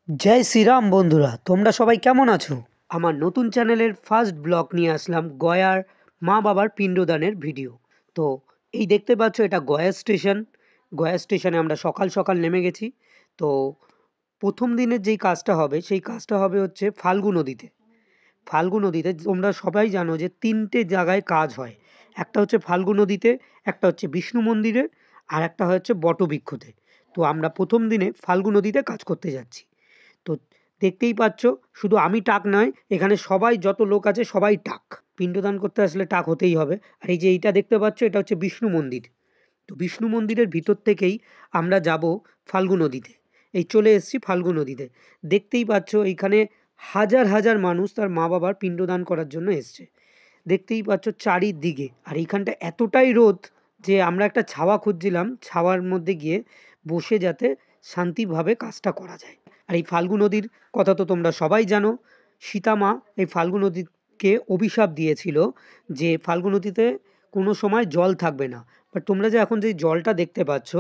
জয় শ্রীরাম বন্ধুরা, তোমরা সবাই কেমন আছো? আমার নতুন চ্যানেলের ফার্স্ট ব্লগ নিয়ে আসলাম গয়ার মা বাবার পিণ্ডদানের ভিডিও। তো এই দেখতে পাচ্ছ, এটা গয়া স্টেশন। গয়া স্টেশনে আমরা সকাল সকাল নেমে গেছি। তো প্রথম দিনের যেই কাজটা হবে সেই কাজটা হবে হচ্ছে ফাল্গু নদীতে। ফাল্গু নদীতে তোমরা সবাই জানো যে তিনটে জায়গায় কাজ হয়। একটা হচ্ছে ফাল্গু নদীতে, একটা হচ্ছে বিষ্ণু মন্দিরে, আর একটা হচ্ছে বটবৃক্ষতে। তো আমরা প্রথম দিনে ফাল্গু নদীতে কাজ করতে যাচ্ছি। তো দেখতেই পাচ্ছ, শুধু আমি টাক নয়, এখানে সবাই যত লোক আছে সবাই টাক। পিণ্ডদান করতে আসলে টাক হতেই হবে। আর এই যে এইটা দেখতে পাচ্ছ, এটা হচ্ছে বিষ্ণু মন্দির। তো বিষ্ণু মন্দিরের ভিতর থেকেই আমরা যাব ফাল্গু নদীতে। এই চলে এসেছি ফাল্গু নদীতে। দেখতেই পাচ্ছ এইখানে হাজার হাজার মানুষ তার মা বাবার পিণ্ডদান করার জন্য এসছে। দেখতেই পাচ্ছ চারিদিকে। আর এইখানটা এতটাই রোদ যে আমরা একটা ছাওয়া খুঁজছিলাম, ছাওয়ার মধ্যে গিয়ে বসে যাতে শান্তিভাবে কাজটা করা যায়। আর এই ফাল্গু নদীর কথা তো তোমরা সবাই জানো। সীতামা এই ফাল্গু নদীকে অভিশাপ দিয়েছিল যে ফাল্গু নদীতে কোনো সময় জল থাকবে না। বাট তোমরা যে এখন যে জলটা দেখতে পাচ্ছ,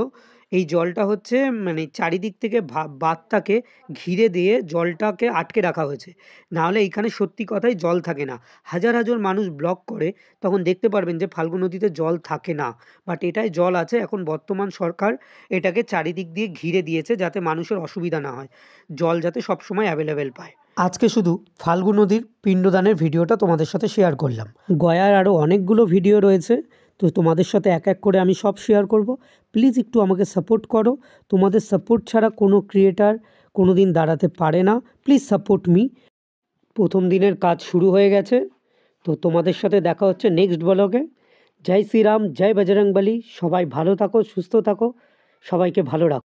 এই জলটা হচ্ছে মানে চারিদিক থেকে বাঁধটাকে ঘিরে দিয়ে জলটাকে আটকে রাখা হয়েছে। নাহলে এইখানে সত্যি কথাই জল থাকে না। হাজার হাজার মানুষ ব্লক করে, তখন দেখতে পারবেন যে ফাল্গু নদীতে জল থাকে না। বাট এটাই জল আছে। এখন বর্তমান সরকার এটাকে চারিদিক দিয়ে ঘিরে দিয়েছে যাতে মানুষের অসুবিধা না হয়, জল যাতে সবসময় অ্যাভেলেবেল পায়। আজকে শুধু ফাল্গু নদীর পিণ্ডদানের ভিডিওটা তোমাদের সাথে শেয়ার করলাম। গয়ার আরও অনেকগুলো ভিডিও রয়েছে, তো তোমাদের সাথে এক এক করে আমি সব শেয়ার করব। প্লিজ একটু আমাকে সাপোর্ট করো। তোমাদের সাপোর্ট ছাড়া কোনো ক্রিয়েটার কোনো দিন দাঁড়াতে পারে না। Please support me. প্রথম দিনের কাজ শুরু হয়ে গেছে। তো তোমাদের সাথে দেখা হচ্ছে নেক্সট ব্লগে। জয় শ্রীরাম, জয় বজরংবলী। সবাই ভালো থাকো, সুস্থ থাকো, সবাইকে ভালো রাখো।